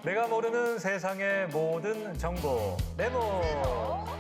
내가 모르는 세상의 모든 정보 네모.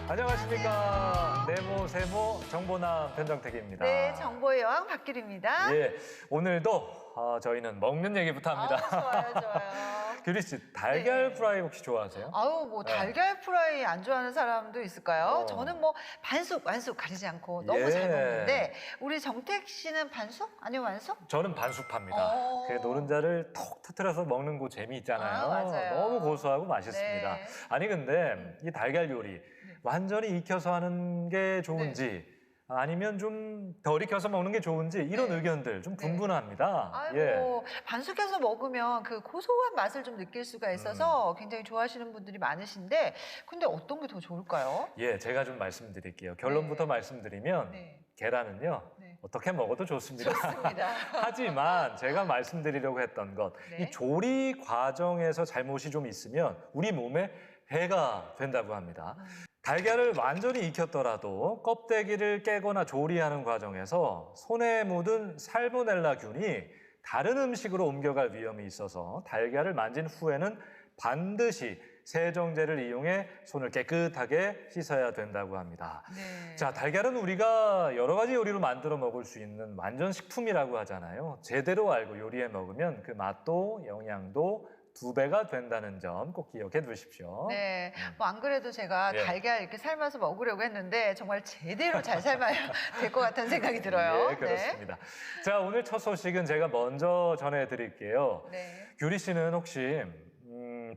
안녕하십니까. 네모 세모 정보남 변정택입니다. 네, 정보의 여왕 박규리입니다. 예, 오늘도 저희는 먹는 얘기부터 합니다. 좋아요, 좋아요. 규리 씨, 달걀 네. 프라이 혹시 좋아하세요? 아우, 뭐 달걀 프라이 안 좋아하는 사람도 있을까요? 어. 저는 뭐 반숙, 완숙 가리지 않고 너무 예. 잘 먹는데 우리 정택 씨는 반숙? 아니면 완숙? 저는 반숙파입니다. 그 노른자를 톡 터뜨려서 먹는 그 재미 있잖아요. 맞아요. 너무 고소하고 맛있습니다. 네. 아니 근데 이 달걀 요리 완전히 익혀서 하는 게 좋은지 아니면 좀 덜 익혀서 먹는 게 좋은지 이런 네. 의견들 좀 네. 분분합니다. 아이고, 예. 반숙해서 먹으면 그 고소한 맛을 좀 느낄 수가 있어서 굉장히 좋아하시는 분들이 많으신데 근데 어떤 게 더 좋을까요? 예, 제가 좀 말씀드릴게요. 결론부터 네. 말씀드리면 네. 계란은요. 네. 어떻게 먹어도 좋습니다. 좋습니다. 하지만 제가 말씀드리려고 했던 것, 네. 이 조리 과정에서 잘못이 좀 있으면 우리 몸에 해가 된다고 합니다. 달걀을 완전히 익혔더라도 껍데기를 깨거나 조리하는 과정에서 손에 묻은 살모넬라균이 다른 음식으로 옮겨갈 위험이 있어서 달걀을 만진 후에는 반드시 세정제를 이용해 손을 깨끗하게 씻어야 된다고 합니다. 네. 자, 달걀은 우리가 여러 가지 요리로 만들어 먹을 수 있는 완전 식품이라고 하잖아요. 제대로 알고 요리해 먹으면 그 맛도 영양도 2배가 된다는 점 꼭 기억해 두십시오. 네, 뭐 안 그래도 제가 예. 달걀 이렇게 삶아서 먹으려고 했는데 정말 제대로 잘 삶아야 될 것 같다는 생각이 들어요. 예, 그렇습니다. 자, 오늘 첫 소식은 제가 먼저 전해드릴게요. 네. 규리 씨는 혹시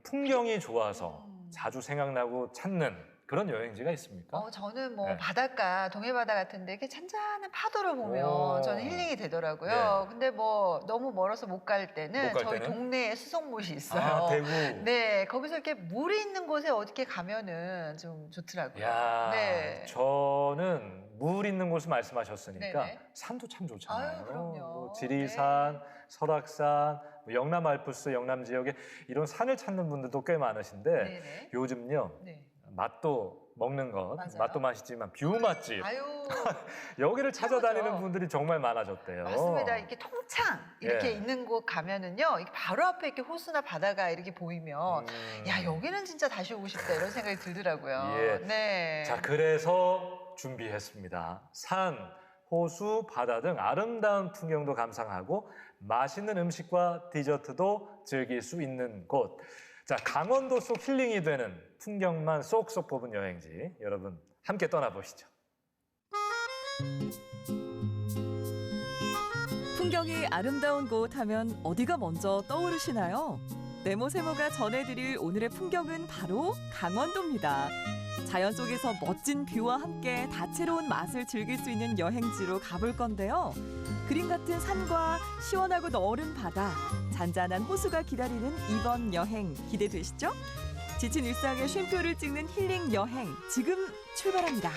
풍경이 좋아서 자주 생각나고 찾는 그런 여행지가 있습니까? 저는 뭐 네. 바닷가, 동해바다 같은데 이렇게 찬찬한 파도를 보면 오. 저는 힐링이 되더라고요. 네. 근데 뭐 너무 멀어서 못 갈 때는 못갈 저희 때는? 동네에 수송못이 있어요. 아, 대구. 네, 거기서 이렇게 물이 있는 곳에 어떻게 가면은 좀 좋더라고요. 야, 네. 저는 물 있는 곳을 말씀하셨으니까 네네. 산도 참 좋잖아요. 아유, 그럼요. 뭐 지리산, 설악산, 뭐 영남 알프스, 영남 지역에 이런 산을 찾는 분들도 꽤 많으신데 네네. 요즘요. 네. 맛도 먹는 것, 맞아요. 맛도 맛이지만 뷰 맛집 아유. 여기를 찾아다니는 최고죠. 분들이 정말 많아졌대요. 맞습니다. 이렇게 통창 이렇게 예. 있는 곳 가면은요, 이게 바로 앞에 이렇게 호수나 바다가 이렇게 보이면, 야 여기는 진짜 다시 오고 싶다 이런 생각이 들더라고요. 예. 네. 자, 그래서 준비했습니다. 산, 호수, 바다 등 아름다운 풍경도 감상하고 맛있는 음식과 디저트도 즐길 수 있는 곳. 자, 강원도 속 힐링이 되는 풍경만 쏙쏙 뽑은 여행지. 여러분 함께 떠나보시죠. 풍경이 아름다운 곳 하면 어디가 먼저 떠오르시나요? 네모세모가 전해드릴 오늘의 풍경은 바로 강원도입니다. 자연 속에서 멋진 뷰와 함께 다채로운 맛을 즐길 수 있는 여행지로 가볼 건데요. 그림 같은 산과 시원하고 너른 바다, 잔잔한 호수가 기다리는 이번 여행 기대되시죠? 지친 일상에 쉼표를 찍는 힐링 여행, 지금 출발합니다.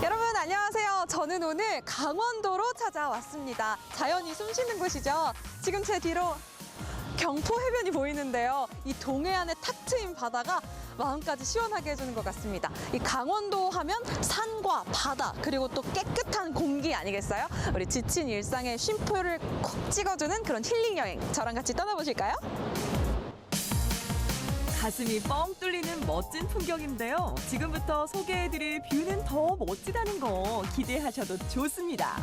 여러분 안녕하세요. 저는 오늘 강원도로 찾아왔습니다. 자연이 숨쉬는 곳이죠. 지금 제 뒤로 경포 해변이 보이는데요. 이 동해안에 탁 트인 바다가 마음까지 시원하게 해주는 것 같습니다. 이 강원도 하면 산과 바다 그리고 또 깨끗한 공기 아니겠어요? 우리 지친 일상의 쉼표를 콕 찍어주는 그런 힐링 여행 저랑 같이 떠나보실까요? 가슴이 뻥 뚫리는 멋진 풍경인데요. 지금부터 소개해드릴 뷰는 더 멋지다는 거 기대하셔도 좋습니다.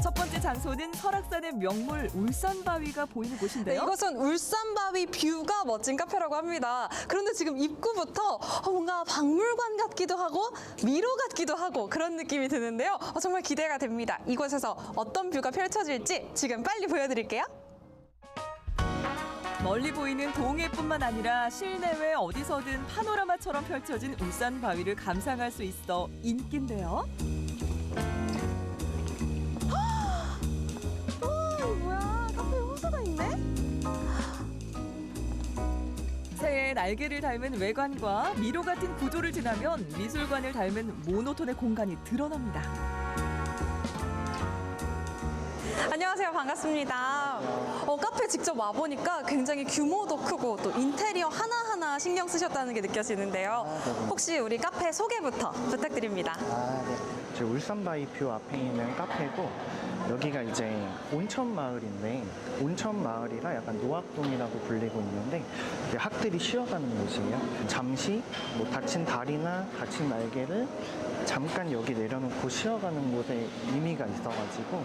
첫 번째 장소는 설악산의 명물 울산바위가 보이는 네, 곳인데요. 이것은 울산바위 뷰가 멋진 카페라고 합니다. 그런데 지금 입구부터 뭔가 박물관 같기도 하고 미로 같기도 하고 그런 느낌이 드는데요. 정말 기대가 됩니다. 이곳에서 어떤 뷰가 펼쳐질지 지금 빨리 보여드릴게요. 멀리 보이는 동해뿐만 아니라 실내외 어디서든 파노라마처럼 펼쳐진 울산바위를 감상할 수 있어 인기인데요. 뭐야, 카페에 호수가 있네? 새의 날개를 닮은 외관과 미로 같은 구조를 지나면 미술관을 닮은 모노톤의 공간이 드러납니다. 안녕하세요. 반갑습니다. 카페 직접 와보니까 굉장히 규모도 크고 또 인테리어 하나하나 신경 쓰셨다는 게 느껴지는데요. 혹시 우리 카페 소개부터 부탁드립니다. 네. 저희 울산바이뷰 앞에 있는 카페고 여기가 이제 온천마을인데 온천마을이라 약간 노악동이라고 불리고 있는데 이게 학들이 쉬어가는 곳이에요. 잠시 뭐 다친 다리나 다친 날개를 잠깐 여기 내려놓고 쉬어가는 곳에 의미가 있어가지고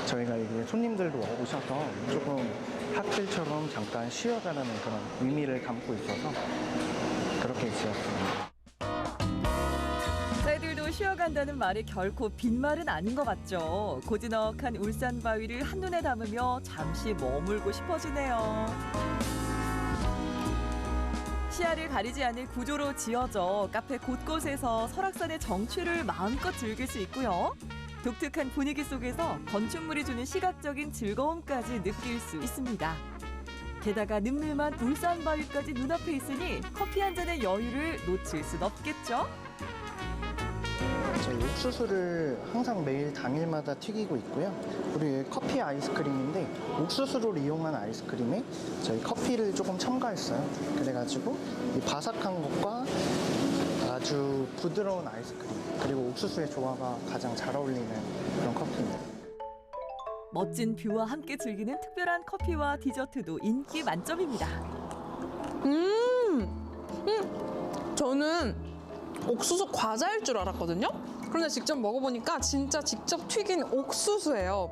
저희가 이게 손님들도 오셔서 조금 학들처럼 잠깐 쉬어가라는 그런 의미를 담고 있어서 그렇게 지었습니다. 새들도 쉬어간다는 말이 결코 빈말은 아닌 것 같죠. 고즈넉한 울산 바위를 한눈에 담으며 잠시 머물고 싶어지네요. 시야를 가리지 않을 구조로 지어져 카페 곳곳에서 설악산의 정취를 마음껏 즐길 수 있고요. 독특한 분위기 속에서 건축물이 주는 시각적인 즐거움까지 느낄 수 있습니다. 게다가 늠름한 울산 바위까지 눈앞에 있으니 커피 한 잔의 여유를 놓칠 순 없겠죠? 저희 옥수수를 항상 매일 당일마다 튀기고 있고요. 그리고 커피 아이스크림인데 옥수수를 이용한 아이스크림에 저희 커피를 조금 첨가했어요. 그래가지고 이 바삭한 것과 아주 부드러운 아이스크림 그리고 옥수수의 조화가 가장 잘 어울리는 그런 커피입니다. 멋진 뷰와 함께 즐기는 특별한 커피와 디저트도 인기 만점입니다. 저는 옥수수 과자일 줄 알았거든요. 그런데 직접 먹어보니까 진짜 직접 튀긴 옥수수예요.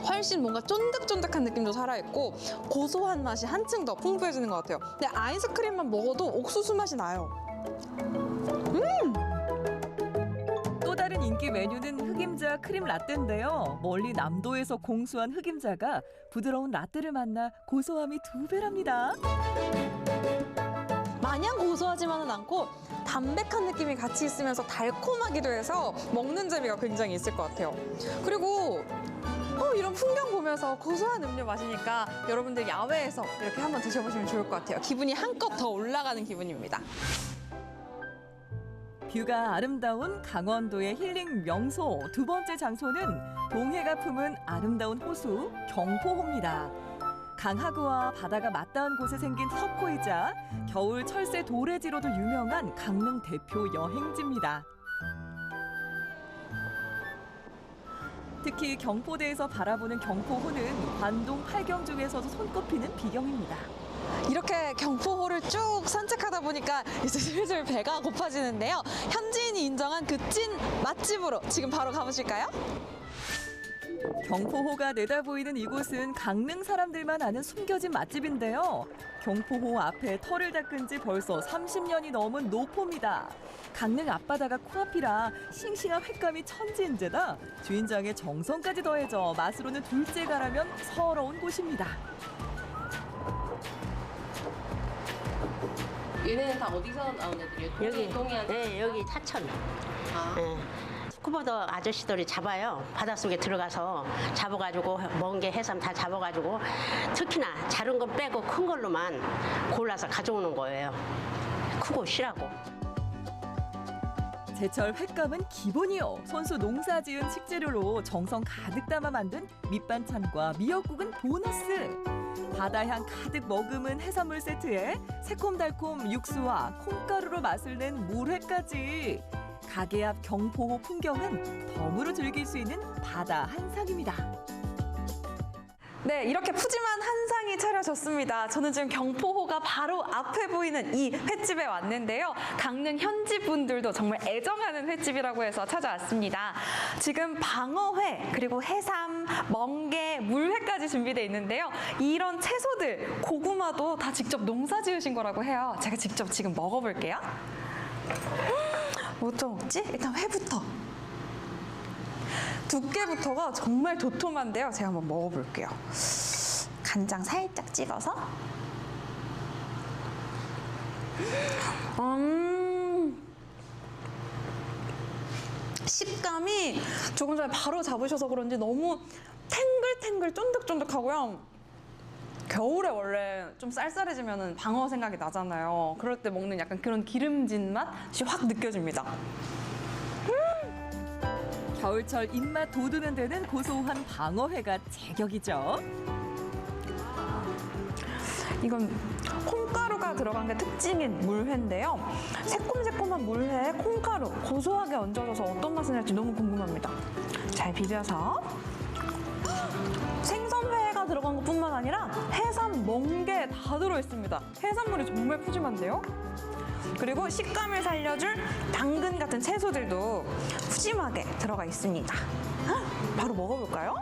훨씬 뭔가 쫀득쫀득한 느낌도 살아있고 고소한 맛이 한층 더 풍부해지는 것 같아요. 근데 아이스크림만 먹어도 옥수수 맛이 나요. 또 다른 인기 메뉴는 흑임자 크림 라떼인데요. 멀리 남도에서 공수한 흑임자가 부드러운 라떼를 만나 고소함이 2배랍니다. 마냥 고소하지만은 않고 담백한 느낌이 같이 있으면서 달콤하기도 해서 먹는 재미가 굉장히 있을 것 같아요. 그리고 이런 풍경 보면서 고소한 음료 마시니까 여러분들 야외에서 이렇게 한번 드셔보시면 좋을 것 같아요. 기분이 한껏 더 올라가는 기분입니다. 뷰가 아름다운 강원도의 힐링 명소 두 번째 장소는 동해가 품은 아름다운 호수 경포호입니다. 강하구와 바다가 맞닿은 곳에 생긴 석호이자 겨울 철새 도래지로도 유명한 강릉 대표 여행지입니다. 특히 경포대에서 바라보는 경포호는 관동 8경 중에서도 손꼽히는 비경입니다. 이렇게 경포호를 쭉 산책하다 보니까 이제 슬슬 배가 고파지는데요. 현지인이 인정한 그 찐 맛집으로 지금 바로 가보실까요? 경포호가 내다보이는 이곳은 강릉 사람들만 아는 숨겨진 맛집인데요. 경포호 앞에 터를 닦은 지 벌써 30년이 넘은 노포입니다. 강릉 앞바다가 코앞이라 싱싱한 횟감이 천지인데다 주인장의 정성까지 더해져 맛으로는 둘째가라면 서러운 곳입니다. 얘네는 다 어디서 나온 애들이에요? 여기 동해안? 네, 여기 사천. 아. 네. 스쿠버더 아저씨들이 잡아요. 바닷속에 들어가서 잡아가지고 먼 게 해삼 다 잡아가지고 특히나 자른 건 빼고 큰 걸로만 골라서 가져오는 거예요. 크고 실하고. 제철 횟감은 기본이요. 손수 농사지은 식재료로 정성 가득 담아 만든 밑반찬과 미역국은 보너스. 바다향 가득 머금은 해산물 세트에 새콤달콤 육수와 콩가루로 맛을 낸 물회까지. 가게 앞 경포호 풍경은 덤으로 즐길 수 있는 바다 한상입니다. 네, 이렇게 푸짐한 한상이 차려졌습니다. 저는 지금 경포호가 바로 앞에 보이는 이 횟집에 왔는데요. 강릉 현지 분들도 정말 애정하는 횟집이라고 해서 찾아왔습니다. 지금 방어회, 그리고 해삼, 멍게, 물회까지 준비되어 있는데요. 이런 채소들, 고구마도 다 직접 농사 지으신 거라고 해요. 제가 직접 지금 먹어볼게요. 뭐부터 먹지? 일단 회부터. 두께부터가 정말 도톰한데요. 제가 한번 먹어볼게요. 간장 살짝 찍어서. 식감이 조금 전에 바로 잡으셔서 그런지 너무 탱글탱글 쫀득쫀득하고요. 겨울에 원래 좀 쌀쌀해지면 방어 생각이 나잖아요. 그럴 때 먹는 약간 그런 기름진 맛이 확 느껴집니다. 겨울철 입맛 돋우는 데는 고소한 방어회가 제격이죠. 이건 콩가루가 들어간 게 특징인 물회인데요. 새콤새콤한 물회에 콩가루 고소하게 얹어져서 어떤 맛이 날지 너무 궁금합니다. 잘 비벼서 생선회가 들어간 것뿐만 아니라 해삼, 멍게 다 들어있습니다. 해산물이 정말 푸짐한데요. 그리고 식감을 살려줄 당근 같은 채소들도 푸짐하게 들어가 있습니다. 바로 먹어볼까요?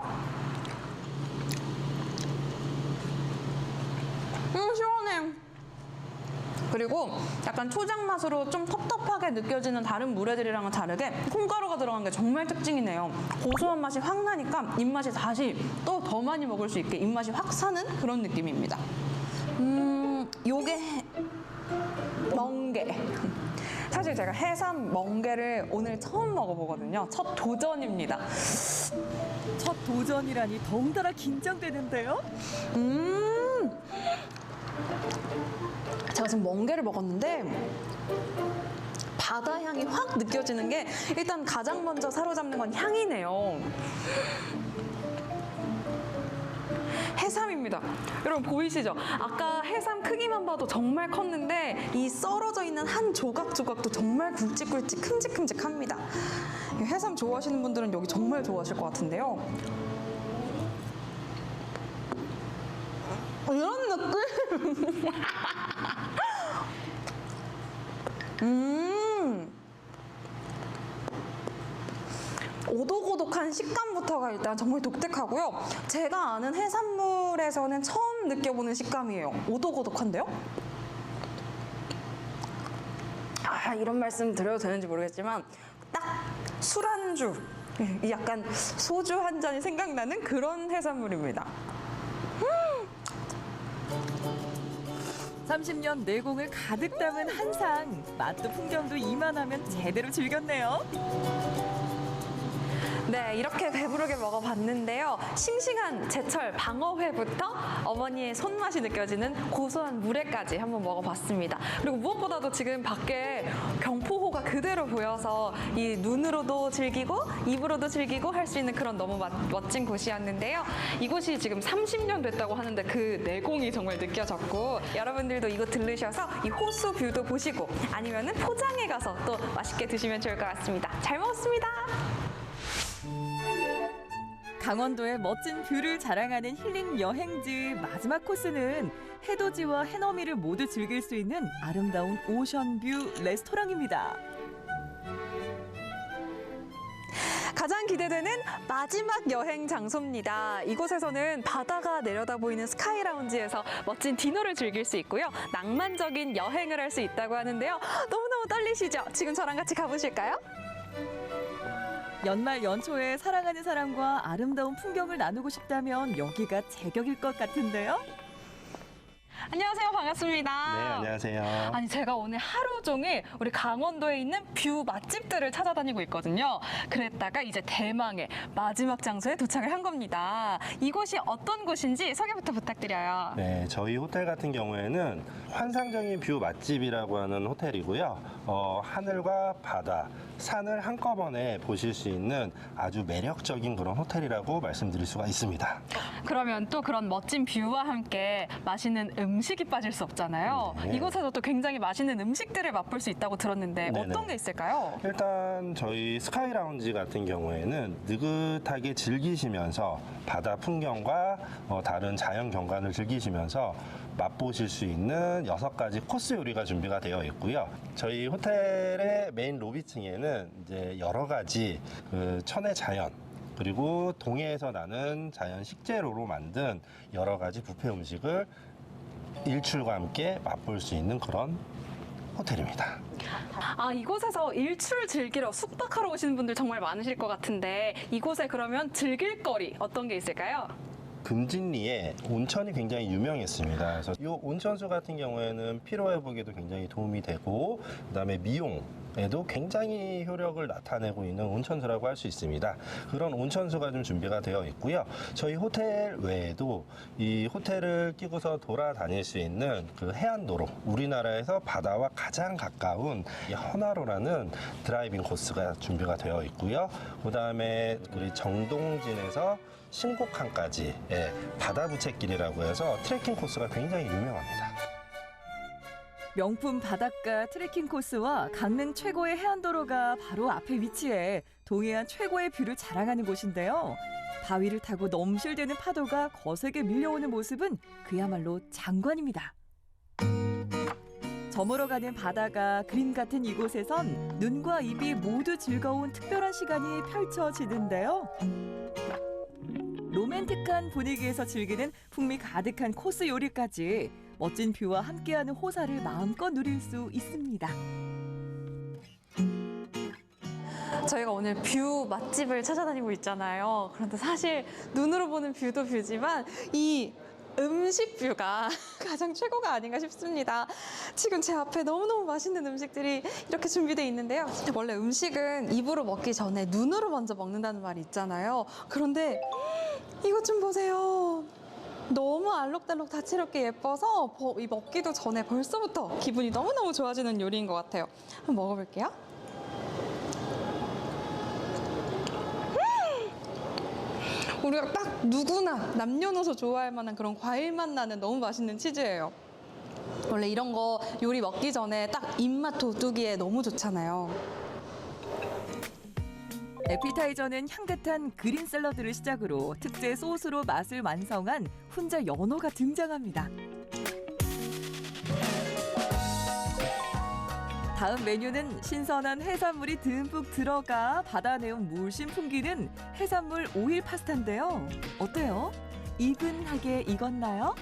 시원해. 그리고 약간 초장 맛으로 좀 텁텁하게 느껴지는 다른 물회들이랑은 다르게 콩가루가 들어간 게 정말 특징이네요. 고소한 맛이 확 나니까 입맛이 다시 또 더 많이 먹을 수 있게 입맛이 확 사는 그런 느낌입니다. 요게 멍게. 사실 제가 해삼 멍게를 오늘 처음 먹어보거든요. 첫 도전입니다. 첫 도전이라니 더군다나 긴장되는데요. 제가 지금 멍게를 먹었는데 바다 향이 확 느껴지는 게 일단 가장 먼저 사로잡는 건 향이네요. 해삼입니다. 여러분 보이시죠? 아까 해삼 크기만 봐도 정말 컸는데 이 썰어져 있는 한 조각조각도 정말 굵직굵직 큼직큼직합니다. 해삼 좋아하시는 분들은 여기 정말 좋아하실 것 같은데요. 이런 느낌! 오독오독한 식감부터가 일단 정말 독특하고요. 제가 아는 해산물에서는 처음 느껴보는 식감이에요. 오독오독한데요? 이런 말씀 드려도 되는지 모르겠지만 딱 술안주, 약간 소주 한 잔이 생각나는 그런 해산물입니다. 30년 내공을 가득 담은 한상. 맛도 풍경도 이만하면 제대로 즐겼네요. 네, 이렇게 배부르게 먹어봤는데요. 싱싱한 제철 방어회부터 어머니의 손맛이 느껴지는 고소한 물회까지 한번 먹어봤습니다. 그리고 무엇보다도 지금 밖에 경포호가 그대로 보여서 이 눈으로도 즐기고 입으로도 즐기고 할 수 있는 그런 너무 멋진 곳이었는데요. 이곳이 지금 30년 됐다고 하는데 그 내공이 정말 느껴졌고 여러분들도 이곳 들르셔서 이 호수 뷰도 보시고 아니면은 포장해 가서 또 맛있게 드시면 좋을 것 같습니다. 잘 먹었습니다. 강원도의 멋진 뷰를 자랑하는 힐링 여행지 마지막 코스는 해돋이와 해넘이를 모두 즐길 수 있는 아름다운 오션뷰 레스토랑입니다. 가장 기대되는 마지막 여행 장소입니다. 이곳에서는 바다가 내려다 보이는 스카이 라운지에서 멋진 디너를 즐길 수 있고요. 낭만적인 여행을 할 수 있다고 하는데요. 너무너무 떨리시죠? 지금 저랑 같이 가보실까요? 연말 연초에 사랑하는 사람과 아름다운 풍경을 나누고 싶다면 여기가 제격일 것 같은데요. 안녕하세요. 반갑습니다. 네, 안녕하세요. 아니 제가 오늘 하루 종일 우리 강원도에 있는 뷰 맛집들을 찾아다니고 있거든요. 그랬다가 이제 대망의 마지막 장소에 도착을 한 겁니다. 이곳이 어떤 곳인지 소개부터 부탁드려요. 네, 저희 호텔 같은 경우에는 환상적인 뷰 맛집이라고 하는 호텔이고요. 하늘과 바다, 산을 한꺼번에 보실 수 있는 아주 매력적인 그런 호텔이라고 말씀드릴 수가 있습니다. 그러면 또 그런 멋진 뷰와 함께 맛있는 음식이 빠질 수 없잖아요. 네. 이곳에서 또 굉장히 맛있는 음식들을 맛볼 수 있다고 들었는데 네네. 어떤 게 있을까요? 일단 저희 스카이 라운지 같은 경우에는 느긋하게 즐기시면서 바다 풍경과 다른 자연 경관을 즐기시면서 맛보실 수 있는 6가지 코스 요리가 준비가 되어 있고요. 저희 호텔의 메인 로비층에는 이제 여러 가지 그 천혜 자연 그리고 동해에서 나는 자연 식재료로 만든 여러 가지 뷔페 음식을 일출과 함께 맛볼 수 있는 그런 호텔입니다. 아, 이곳에서 일출을 즐기러 숙박하러 오시는 분들 정말 많으실 것 같은데 이곳에 그러면 즐길 거리 어떤 게 있을까요? 금진리에 온천이 굉장히 유명했습니다. 그래서 이 온천수 같은 경우에는 피로 회복에도 굉장히 도움이 되고 그다음에 미용에도 굉장히 효력을 나타내고 있는 온천수라고 할 수 있습니다. 그런 온천수가 좀 준비가 되어 있고요. 저희 호텔 외에도 이 호텔을 끼고서 돌아다닐 수 있는 그 해안도로, 우리나라에서 바다와 가장 가까운 이 헌화로라는 드라이빙 코스가 준비가 되어 있고요. 그다음에 우리 정동진에서 신곡항까지 바다 부채길이라고 해서 트레킹 코스가 굉장히 유명합니다. 명품 바닷가 트레킹 코스와 강릉 최고의 해안도로가 바로 앞에 위치해 동해안 최고의 뷰를 자랑하는 곳인데요. 바위를 타고 넘실대는 파도가 거세게 밀려오는 모습은 그야말로 장관입니다. 저물어 가는 바다가 그림 같은 이곳에선 눈과 입이 모두 즐거운 특별한 시간이 펼쳐지는데요. 로맨틱한 분위기에서 즐기는 풍미 가득한 코스 요리까지 멋진 뷰와 함께하는 호사를 마음껏 누릴 수 있습니다. 저희가 오늘 뷰 맛집을 찾아다니고 있잖아요. 그런데 사실 눈으로 보는 뷰도 뷰지만 이 음식 뷰가 가장 최고가 아닌가 싶습니다. 지금 제 앞에 너무너무 맛있는 음식들이 이렇게 준비되어 있는데요. 원래 음식은 입으로 먹기 전에 눈으로 먼저 먹는다는 말이 있잖아요. 그런데 이것 좀 보세요. 너무 알록달록 다채롭게 예뻐서 이 먹기도 전에 벌써부터 기분이 너무너무 좋아지는 요리인 것 같아요. 한번 먹어볼게요. 우리가 딱 누구나 남녀노소 좋아할 만한 그런 과일 맛 나는 너무 맛있는 치즈예요. 원래 이런 거 요리 먹기 전에 딱 입맛 돋우기에 너무 좋잖아요. 에피타이저는 향긋한 그린 샐러드를 시작으로 특제 소스로 맛을 완성한 훈제 연어가 등장합니다. 다음 메뉴는 신선한 해산물이 듬뿍 들어가 바다내음 물씬 풍기는 해산물 오일 파스타인데요. 어때요? 이분하게 익었나요?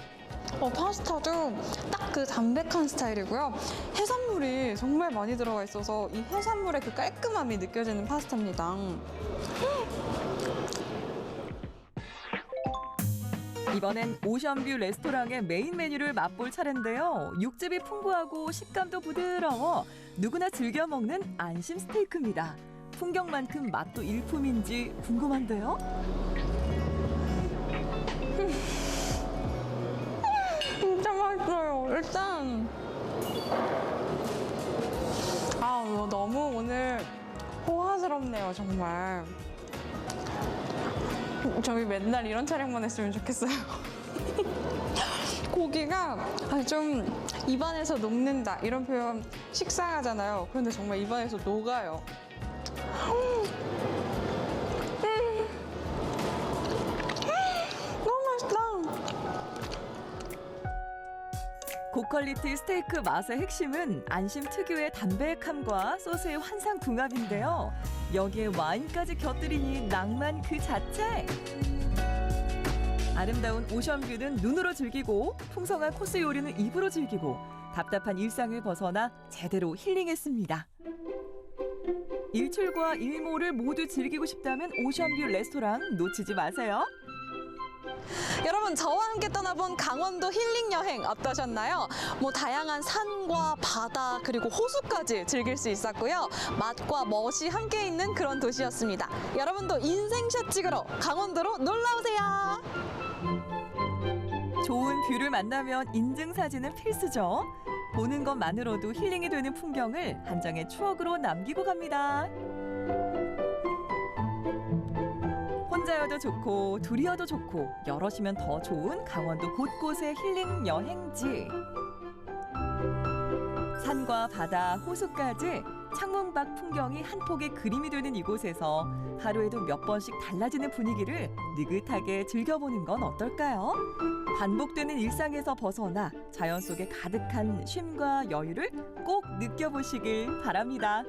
파스타도 딱 그 담백한 스타일이고요. 해산물이 정말 많이 들어가 있어서 이 해산물의 그 깔끔함이 느껴지는 파스타입니다. 이번엔 오션뷰 레스토랑의 메인 메뉴를 맛볼 차례인데요. 육즙이 풍부하고 식감도 부드러워 누구나 즐겨 먹는 안심 스테이크입니다. 풍경만큼 맛도 일품인지 궁금한데요. 진짜 맛있어요. 일단 너무 오늘 호화스럽네요, 정말. 저희 맨날 이런 촬영만 했으면 좋겠어요. 고기가 좀 입안에서 녹는다 이런 표현 식상하잖아요. 그런데 정말 입안에서 녹아요. 너무 맛있다. 고퀄리티 스테이크 맛의 핵심은 안심 특유의 담백함과 소스의 환상궁합인데요. 여기에 와인까지 곁들이니 낭만 그 자체! 아름다운 오션뷰는 눈으로 즐기고 풍성한 코스 요리는 입으로 즐기고 답답한 일상을 벗어나 제대로 힐링했습니다. 일출과 일몰을 모두 즐기고 싶다면 오션뷰 레스토랑 놓치지 마세요. 여러분, 저와 함께 떠나본 강원도 힐링 여행 어떠셨나요? 다양한 산과 바다 그리고 호수까지 즐길 수 있었고요. 맛과 멋이 함께 있는 그런 도시였습니다. 여러분도 인생샷 찍으러 강원도로 놀러 오세요. 좋은 뷰를 만나면 인증사진은 필수죠. 보는 것만으로도 힐링이 되는 풍경을 한 장의 추억으로 남기고 갑니다. 혼자여도 좋고 둘이여도 좋고 여럿이면 더 좋은 강원도 곳곳의 힐링 여행지. 산과 바다, 호수까지 창문 밖 풍경이 한 폭의 그림이 되는 이곳에서 하루에도 몇 번씩 달라지는 분위기를 느긋하게 즐겨보는 건 어떨까요? 반복되는 일상에서 벗어나 자연 속에 가득한 쉼과 여유를 꼭 느껴보시길 바랍니다.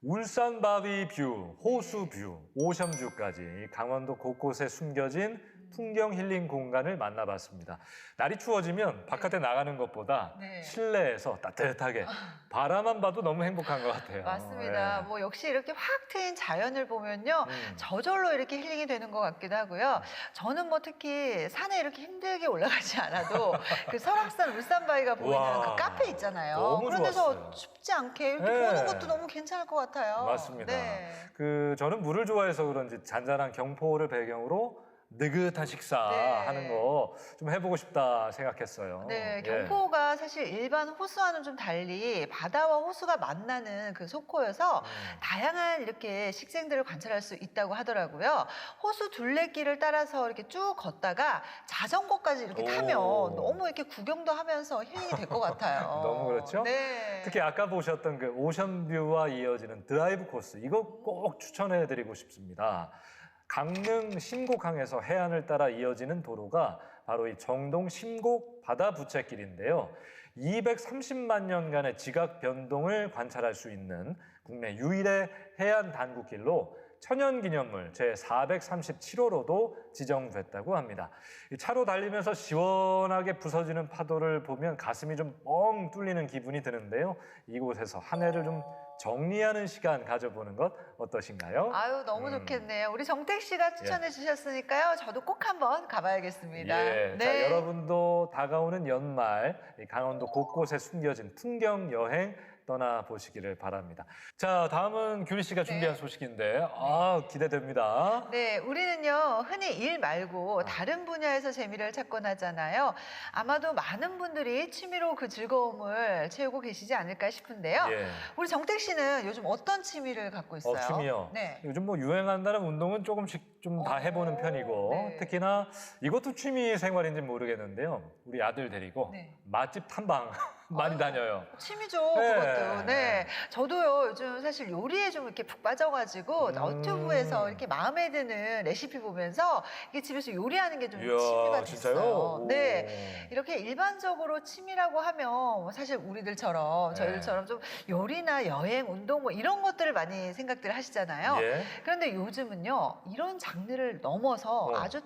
울산 바위 뷰, 호수 뷰, 오션뷰까지 강원도 곳곳에 숨겨진 풍경 힐링 공간을 만나봤습니다. 날이 추워지면 바깥에 나가는 것보다 네. 실내에서 따뜻하게 바라만 봐도 너무 행복한 것 같아요. 맞습니다. 네. 역시 이렇게 확 트인 자연을 보면요. 저절로 이렇게 힐링이 되는 것 같기도 하고요. 저는 특히 산에 이렇게 힘들게 올라가지 않아도 그 설악산 울산바위가 보이는 우와, 그 카페 있잖아요. 너무 그런 데서 좋았어요. 춥지 않게 이렇게 네. 보는 것도 너무 괜찮을 것 같아요. 맞습니다. 네. 저는 물을 좋아해서 그런지 잔잔한 경포를 배경으로 느긋한 식사하는 거 좀 해보고 싶다 생각했어요. 네, 예. 경포가 사실 일반 호수와는 좀 달리 바다와 호수가 만나는 그 속호여서 다양한 이렇게 식생들을 관찰할 수 있다고 하더라고요. 호수 둘레길을 따라서 이렇게 쭉 걷다가 자전거까지 이렇게 타면 오. 너무 이렇게 구경도 하면서 힐링이 될 것 같아요. 너무 그렇죠? 네. 특히 아까 보셨던 그 오션뷰와 이어지는 드라이브 코스 이거 꼭 추천해드리고 싶습니다. 강릉 신곡항에서 해안을 따라 이어지는 도로가 바로 이 정동 신곡 바다 부채길인데요. 230만 년간의 지각 변동을 관찰할 수 있는 국내 유일의 해안 단국길로 천연기념물 제437호로도 지정됐다고 합니다. 이 차로 달리면서 시원하게 부서지는 파도를 보면 가슴이 좀 뻥 뚫리는 기분이 드는데요. 이곳에서 한 해를 좀 정리하는 시간 가져보는 것 어떠신가요? 아유, 너무 좋겠네요. 우리 정택 씨가 추천해 주셨으니까요. 저도 꼭 한번 가봐야겠습니다. 예, 자, 여러분도 다가오는 연말 이 강원도 곳곳에 숨겨진 풍경 여행 떠나보시기를 바랍니다. 자, 다음은 규리 씨가 준비한 소식인데 기대됩니다. 네, 우리는요, 흔히 일 말고 다른 분야에서 재미를 찾곤 하잖아요. 아마도 많은 분들이 취미로 그 즐거움을 채우고 계시지 않을까 싶은데요. 예. 우리 정택 씨는 요즘 어떤 취미를 갖고 있어요? 취미요? 네. 요즘 뭐 유행한다는 운동은 조금씩 좀 다 해보는 편이고 네. 특히나 이것도 취미 생활인지 모르겠는데요. 우리 아들 데리고 네. 맛집 탐방 많이 다녀요. 취미죠, 네. 그것도. 네. 저도요, 요즘 사실 요리에 좀 이렇게 푹 빠져가지고 너튜브에서 이렇게 마음에 드는 레시피 보면서 이게 집에서 요리하는 게 좀 이야, 취미가 진짜요? 됐어요. 네. 오. 이렇게 일반적으로 취미라고 하면 사실 우리들처럼, 저희들처럼 좀 요리나 여행, 운동 뭐 이런 것들을 많이 생각들 하시잖아요. 예. 그런데 요즘은요, 이런 장르를 넘어서 아주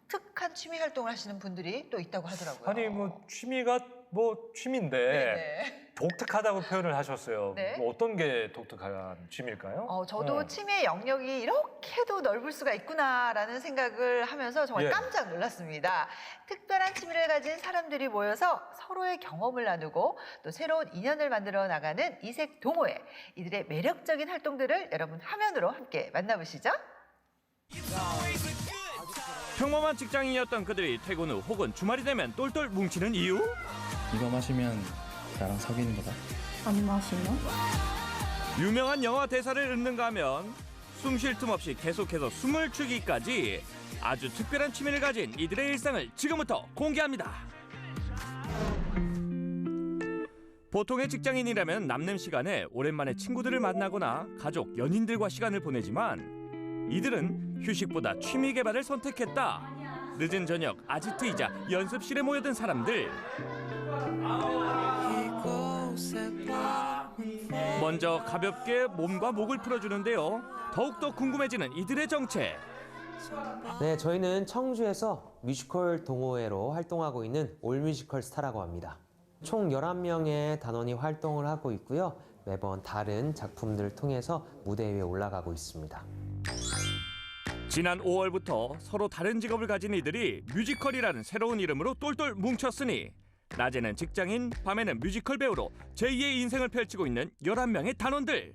독특한 취미 활동을 하시는 분들이 또 있다고 하더라고요. 아니 뭐 취미가 뭐 취미인데 네네. 독특하다고 표현을 하셨어요. 네. 뭐 어떤 게 독특한 취미일까요? 저도 취미의 영역이 이렇게도 넓을 수가 있구나라는 생각을 하면서 정말 예. 깜짝 놀랐습니다. 특별한 취미를 가진 사람들이 모여서 서로의 경험을 나누고 또 새로운 인연을 만들어 나가는 이색 동호회. 이들의 매력적인 활동들을 여러분 화면으로 함께 만나보시죠. 평범한 직장인이었던 그들이 퇴근 후 혹은 주말이 되면 똘똘 뭉치는 이유? 이거 마시면 나랑 사귀는 거다. 안 마시면? 유명한 영화 대사를 읊는가 하면 숨 쉴 틈 없이 계속해서 숨을 추기까지 아주 특별한 취미를 가진 이들의 일상을 지금부터 공개합니다. 보통의 직장인이라면 남는 시간에 오랜만에 친구들을 만나거나 가족, 연인들과 시간을 보내지만 이들은 휴식보다 취미 개발을 선택했다. 늦은 저녁 아지트이자 연습실에 모여든 사람들. 먼저 가볍게 몸과 목을 풀어주는데요. 더욱더 궁금해지는 이들의 정체. 네, 저희는 청주에서 뮤지컬 동호회로 활동하고 있는 올뮤지컬 스타라고 합니다. 총 11명의 단원이 활동을 하고 있고요. 매번 다른 작품들을 통해서 무대 위에 올라가고 있습니다. 지난 5월부터 서로 다른 직업을 가진 이들이 뮤지컬이라는 새로운 이름으로 똘똘 뭉쳤으니 낮에는 직장인, 밤에는 뮤지컬 배우로 제2의 인생을 펼치고 있는 11명의 단원들.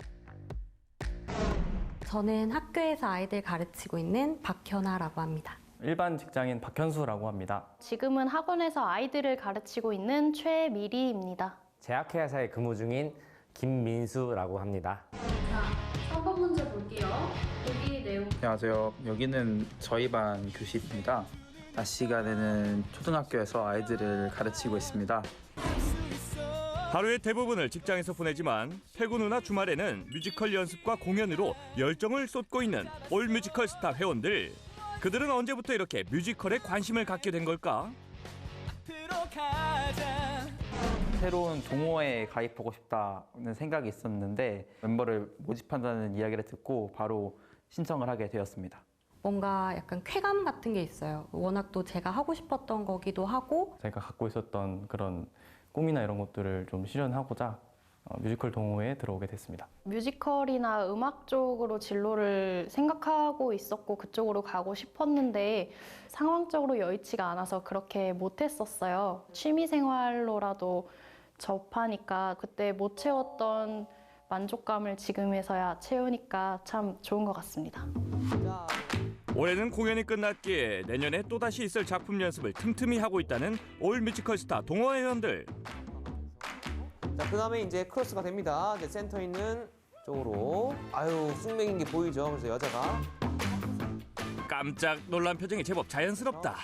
저는 학교에서 아이들 가르치고 있는 박현아라고 합니다. 일반 직장인 박현수라고 합니다. 지금은 학원에서 아이들을 가르치고 있는 최미리입니다. 제약회사에 근무 중인 김민수라고 합니다. 자, 3번 문제 볼게요. 여기 내용. 안녕하세요. 여기는 저희 반 교실입니다. 낮 시간에는 초등학교에서 아이들을 가르치고 있습니다. 하루의 대부분을 직장에서 보내지만 퇴근 후나 주말에는 뮤지컬 연습과 공연으로 열정을 쏟고 있는 올 뮤지컬 스타 회원들. 그들은 언제부터 이렇게 뮤지컬에 관심을 갖게 된 걸까? 새로운 동호회에 가입하고 싶다는 생각이 있었는데 멤버를 모집한다는 이야기를 듣고 바로 신청을 하게 되었습니다. 뭔가 약간 쾌감 같은 게 있어요. 워낙 또 제가 하고 싶었던 거기도 하고 제가 갖고 있었던 그런 꿈이나 이런 것들을 좀 실현하고자 뮤지컬 동호회에 들어오게 됐습니다. 뮤지컬이나 음악 쪽으로 진로를 생각하고 있었고 그쪽으로 가고 싶었는데 상황적으로 여의치가 않아서 그렇게 못했었어요. 취미생활로라도 접하니까 그때 못 채웠던 만족감을 지금에서야 채우니까 참 좋은 것 같습니다. 올해는 공연이 끝났기에 내년에 또다시 있을 작품 연습을 틈틈이 하고 있다는 올 뮤지컬 스타 동호 회원들. 자, 그다음에 이제 크로스가 됩니다. 이제 센터 있는 쪽으로. 아유, 쑥맥인 게 보이죠. 그래서 여자가 깜짝 놀란 표정이 제법 자연스럽다.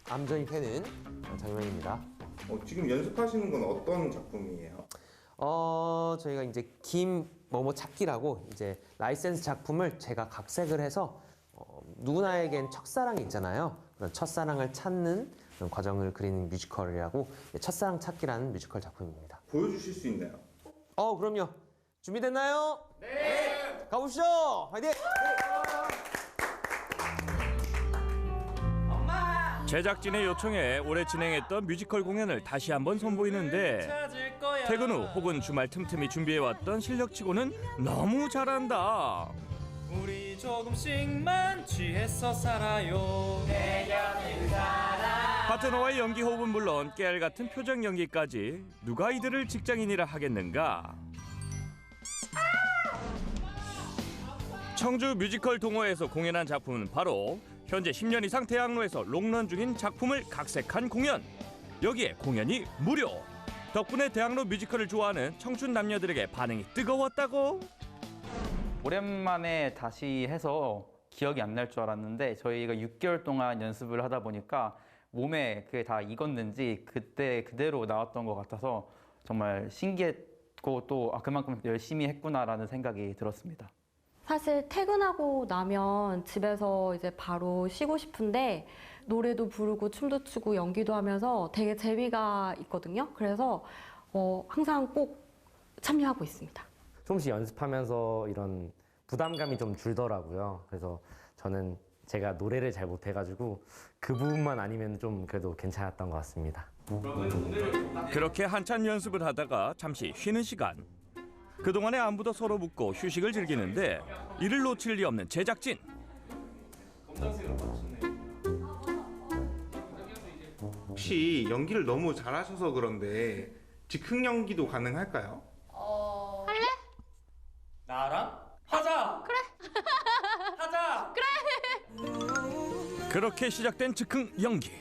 암전이 되는 장면입니다. 지금 연습하시는 건 어떤 작품이에요? 저희가 이제 김 뭐뭐 찾기라고 이제 라이센스 작품을 제가 각색을 해서 누구나에겐 첫사랑이 있잖아요. 그런 첫사랑을 찾는 그런 과정을 그리는 뮤지컬이라고 첫사랑 찾기라는 뮤지컬 작품입니다. 보여주실 수 있나요? 그럼요. 준비됐나요? 네! 가보시죠! 화이팅! 제작진의 요청에 올해 진행했던 뮤지컬 공연을 다시 한번 선보이는데 퇴근 후 혹은 주말 틈틈이 준비해왔던 실력치고는 너무 잘한다. 우리 조금씩만 취해서 살아요. 파트너와의 연기 호흡은 물론 깨알 같은 표정 연기까지 누가 이들을 직장인이라 하겠는가. 청주 뮤지컬 동호회에서 공연한 작품은 바로 현재 10년 이상 대학로에서 롱런 중인 작품을 각색한 공연. 여기에 공연이 무료. 덕분에 대학로 뮤지컬을 좋아하는 청춘 남녀들에게 반응이 뜨거웠다고. 오랜만에 다시 해서 기억이 안 날 줄 알았는데 저희가 6개월 동안 연습을 하다 보니까 몸에 그게 다 익었는지 그때 그대로 나왔던 것 같아서 정말 신기했고 또 그만큼 열심히 했구나라는 생각이 들었습니다. 사실 퇴근하고 나면 집에서 이제 바로 쉬고 싶은데 노래도 부르고 춤도 추고 연기도 하면서 되게 재미가 있거든요. 그래서 항상 꼭 참여하고 있습니다. 조금씩 연습하면서 이런 부담감이 좀 줄더라고요. 그래서 저는 제가 노래를 잘 못해가지고 그 부분만 아니면 좀 그래도 괜찮았던 것 같습니다. 그렇게 한참 연습을 하다가 잠시 쉬는 시간. 그동안의 안부도 서로 묻고 휴식을 즐기는데 이를 놓칠 리 없는 제작진. 혹시 연기를 너무 잘하셔서 그런데 즉흥 연기도 가능할까요? 할래? 나랑 하자. 그래. 하자. 그래. 그렇게 시작된 즉흥 연기.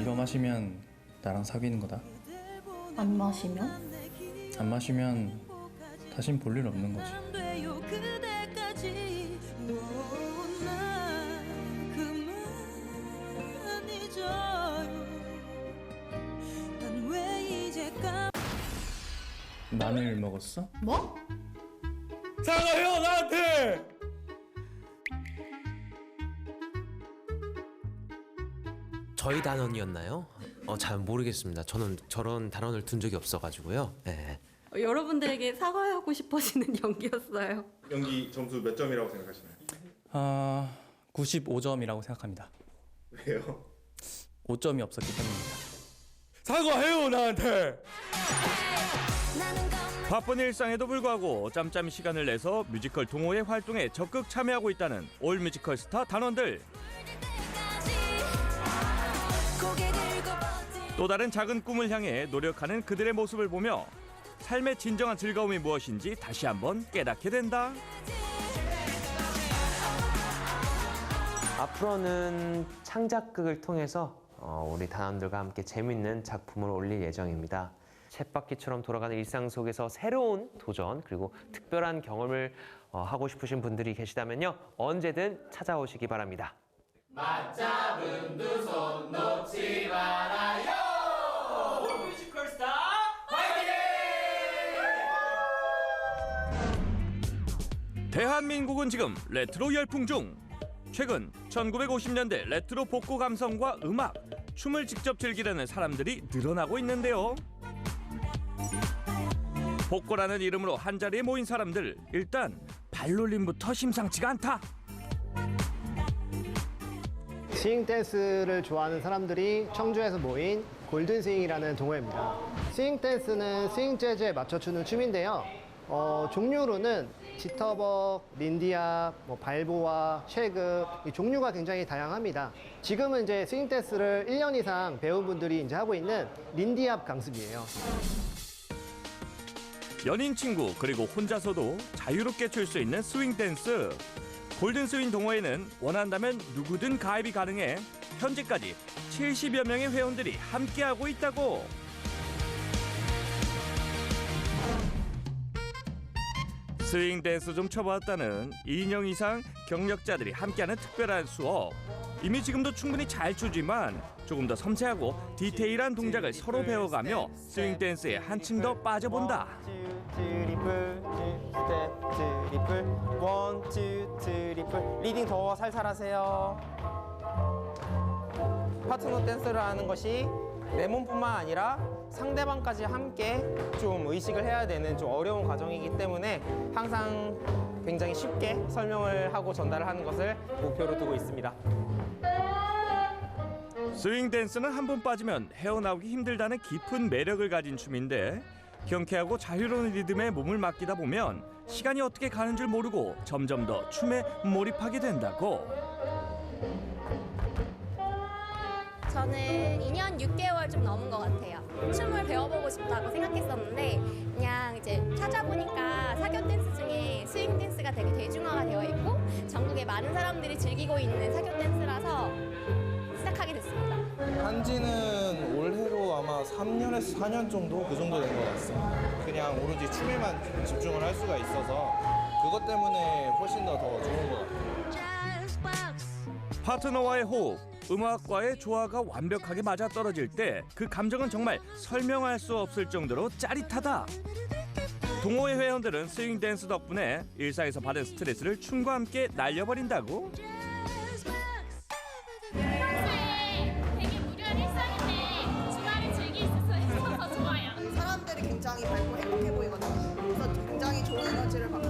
이거 마시면 나랑 사귀는 거다. 안 마시면? 안 마시면 다신 볼 일 없는 거지. 마늘 먹었어? 뭐? 사과해요 나한테. 저희 단원이었나요? 잘 모르겠습니다. 저는 저런 단원을 둔 적이 없어가지고요. 네. 여러분들에게 사과하고 싶어지는 연기였어요. 연기 점수 몇 점이라고 생각하시나요? 95점이라고 생각합니다. 왜요? 5점이 없었기 때문입니다. 사과해요 나한테. 바쁜 일상에도 불구하고 짬짬이 시간을 내서 뮤지컬 동호회 활동에 적극 참여하고 있다는 올 뮤지컬 스타 단원들. 또 다른 작은 꿈을 향해 노력하는 그들의 모습을 보며 삶의 진정한 즐거움이 무엇인지 다시 한번 깨닫게 된다. 앞으로는 창작극을 통해서 우리 단원들과 함께 재밌는 작품을 올릴 예정입니다. 쳇바퀴처럼 돌아가는 일상 속에서 새로운 도전 그리고 특별한 경험을 하고 싶으신 분들이 계시다면요. 언제든 찾아오시기 바랍니다. 맞잡은 두 손 놓지 말아요. 뮤지컬 스타 화이팅! 대한민국은 지금 레트로 열풍 중. 최근 1950년대 레트로 복고 감성과 음악, 춤을 직접 즐기려는 사람들이 늘어나고 있는데요. 복고라는 이름으로 한자리에 모인 사람들, 일단 발놀림부터 심상치가 않다. 스윙 댄스를 좋아하는 사람들이 청주에서 모인 골든 스윙이라는 동호회입니다. 스윙 댄스는 스윙 재즈에 맞춰추는 춤인데요. 종류로는 지터벅, 린디압, 발보아, 쉐그 이 종류가 굉장히 다양합니다. 지금은 이제 스윙 댄스를 1년 이상 배운 분들이 이제 하고 있는 린디압 강습이에요. 연인 친구 그리고 혼자서도 자유롭게 출 수 있는 스윙 댄스. 골든스윙 동호회는 원한다면 누구든 가입이 가능해 현재까지 70여 명의 회원들이 함께하고 있다고. 스윙 댄스 좀 쳐봤다는 2년 이상 경력자들이 함께하는 특별한 수업. 이미 지금도 충분히 잘 추지만 조금 더 섬세하고 디테일한 동작을 서로 배워가며 스윙 댄스에 한층 더 빠져본다. 트리플, 스텝, 트리플, 원, 투, 트리플. 리딩 더 살살 하세요. 파트너 댄스를 하는 것이 내 몸뿐만 아니라 상대방까지 함께 좀 의식을 해야 되는 좀 어려운 과정이기 때문에 항상 굉장히 쉽게 설명을 하고 전달을 하는 것을 목표로 두고 있습니다. 스윙 댄스는 한 번 빠지면 헤어나오기 힘들다는 깊은 매력을 가진 춤인데 경쾌하고 자유로운 리듬에 몸을 맡기다 보면 시간이 어떻게 가는 줄 모르고 점점 더 춤에 몰입하게 된다고. 저는 2년 6개월 좀 넘은 것 같아요. 춤을 배워보고 싶다고 생각했었는데 그냥 이제 찾아보니까 사교 댄스 중에 스윙 댄스가 되게 대중화가 되어 있고 전국에 많은 사람들이 즐기고 있는 사교 댄스라서 시작하게 됐습니다. 한지는 올해로 아마 3년에서 4년 정도 그 정도 된 것 같습니다. 그냥 오로지 춤에만 집중을 할 수가 있어서 그것 때문에 훨씬 더 좋은 것 같아요. 파트너와의 호흡, 음악과의 조화가 완벽하게 맞아떨어질 때 그 감정은 정말 설명할 수 없을 정도로 짜릿하다. 동호회 회원들은 스윙 댄스 덕분에 일상에서 받은 스트레스를 춤과 함께 날려버린다고. 되게 무료한 일상인데 주말에 즐길 수 있어서 좋아요. 사람들이 굉장히 밝고 행복해 보이거든요. 그래서 굉장히 좋은 에너지를 받고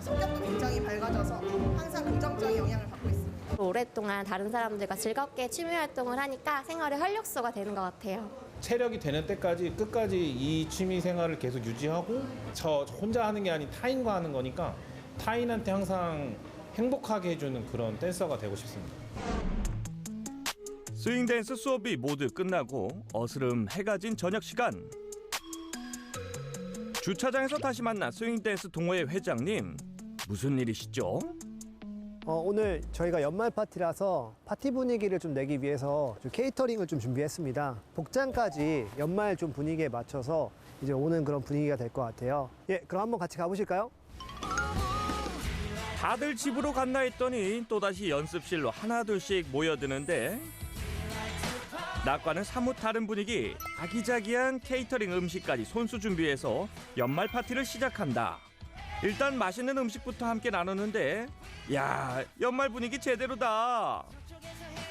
성격도 굉장히 밝아져서 항상 긍정적인 영향을 받고 있습니다. 오랫동안 다른 사람들과 즐겁게 취미 활동을 하니까 생활의 활력소가 되는 것 같아요. 체력이 되는 때까지 끝까지 이 취미 생활을 계속 유지하고 저 혼자 하는 게 아닌 타인과 하는 거니까 타인한테 항상 행복하게 해주는 그런 댄서가 되고 싶습니다. 스윙 댄스 수업이 모두 끝나고 어스름 해가 진 저녁 시간. 주차장에서 다시 만난 스윙 댄스 동호회 회장님, 무슨 일이시죠? 오늘 저희가 연말 파티라서 파티 분위기를 좀 내기 위해서 좀 케이터링을 좀 준비했습니다. 복장까지 연말 좀 분위기에 맞춰서 이제 오는 그런 분위기가 될 것 같아요. 예, 그럼 한번 같이 가보실까요? 다들 집으로 갔나 했더니 또다시 연습실로 하나둘씩 모여드는데 낮과는 사뭇 다른 분위기. 아기자기한 케이터링 음식까지 손수 준비해서 연말 파티를 시작한다. 일단 맛있는 음식부터 함께 나누는데 야, 연말 분위기 제대로다.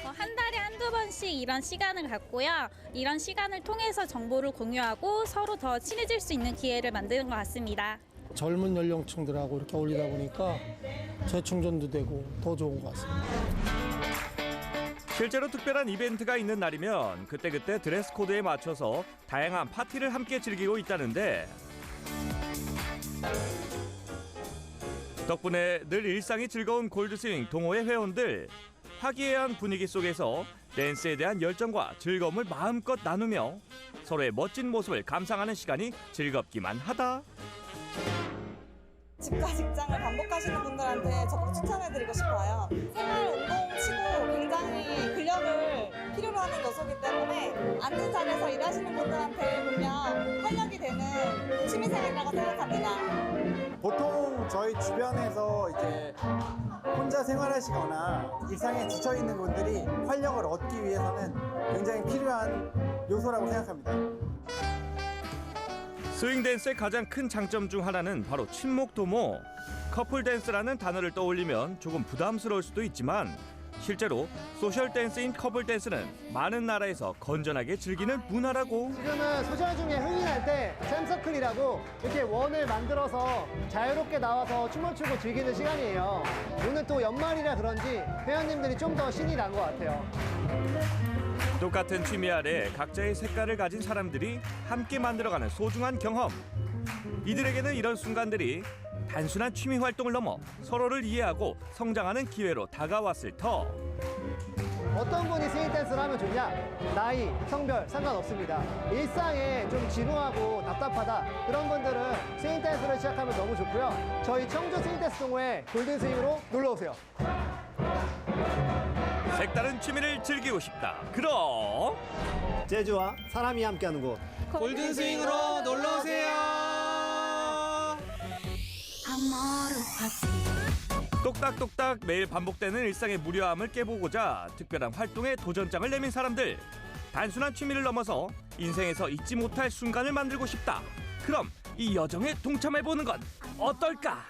한 달에 한두 번씩 이런 시간을 갖고요. 이런 시간을 통해서 정보를 공유하고 서로 더 친해질 수 있는 기회를 만드는 것 같습니다. 젊은 연령층들하고 이렇게 어울리다 보니까 재충전도 되고 더 좋은 것 같습니다. 실제로 특별한 이벤트가 있는 날이면 그때그때 드레스 코드에 맞춰서 다양한 파티를 함께 즐기고 있다는데 덕분에 늘 일상이 즐거운 골드스윙 동호회 회원들. 화기애애한 분위기 속에서 댄스에 대한 열정과 즐거움을 마음껏 나누며 서로의 멋진 모습을 감상하는 시간이 즐겁기만 하다. 집과 직장을 반복하시는 분들한테 적극 추천해드리고 싶어요. 생활 운동치고 굉장히 근력을 필요로 하는 요소이기 때문에 앉은 자리에서 일하시는 분들한테 분명 활력이 되는 취미생활이라고 생각합니다. 보통 저희 주변에서 이제 혼자 생활하시거나 일상에 지쳐 있는 분들이 활력을 얻기 위해서는 굉장히 필요한 요소라고 생각합니다. 스윙 댄스의 가장 큰 장점 중 하나는 바로 친목 도모. 커플 댄스라는 단어를 떠올리면 조금 부담스러울 수도 있지만 실제로 소셜 댄스인 커플 댄스는 많은 나라에서 건전하게 즐기는 문화라고. 지금은 소셜 중에 흥이 날 때 샘서클이라고 이렇게 원을 만들어서 자유롭게 나와서 춤을 추고 즐기는 시간이에요. 오늘 또 연말이라 그런지 회원님들이 좀 더 신이 난 것 같아요. 똑같은 취미 아래 각자의 색깔을 가진 사람들이 함께 만들어가는 소중한 경험. 이들에게는 이런 순간들이 단순한 취미 활동을 넘어 서로를 이해하고 성장하는 기회로 다가왔을 터. 어떤 분이 스윙 댄스를 하면 좋냐? 나이, 성별 상관없습니다. 일상에 좀 지루하고 답답하다 그런 분들은 스윙 댄스를 시작하면 너무 좋고요. 저희 청주 스윙 댄스 동호회 골든 스윙으로 놀러 오세요. 색다른 취미를 즐기고 싶다. 그럼 재즈와 사람이 함께하는 곳 골든 스윙으로 놀러 오세요. 똑딱똑딱 매일 반복되는 일상의 무료함을 깨보고자 특별한 활동에 도전장을 내민 사람들. 단순한 취미를 넘어서 인생에서 잊지 못할 순간을 만들고 싶다. 그럼 이 여정에 동참해보는 건 어떨까?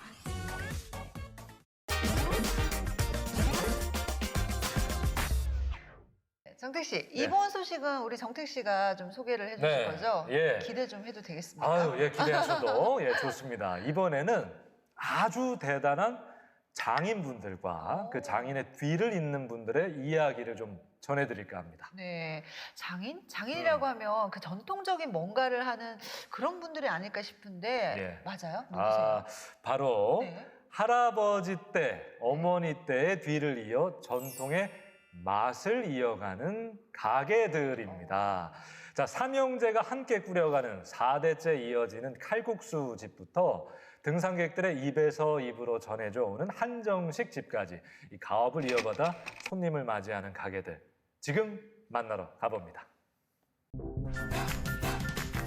정택 씨, 이번 소식은 우리 정택 씨가 좀 소개를 해주실 네, 거죠? 예. 기대 좀 해도 되겠습니까? 아유, 예, 기대하셔도 예, 좋습니다. 이번에는 아주 대단한 장인분들과 그 장인의 뒤를 잇는 분들의 이야기를 좀 전해드릴까 합니다. 네, 장인이라고 하면 그 전통적인 뭔가를 하는 그런 분들이 아닐까 싶은데 예. 맞아요? 누구세요? 아, 바로 네. 할아버지 때, 어머니 때의 뒤를 이어 전통의 맛을 이어가는 가게들입니다. 자, 삼형제가 함께 꾸려가는 4대째 이어지는 칼국수 집부터 등산객들의 입에서 입으로 전해져 오는 한정식 집까지 이 가업을 이어받아 손님을 맞이하는 가게들. 지금 만나러 가봅니다.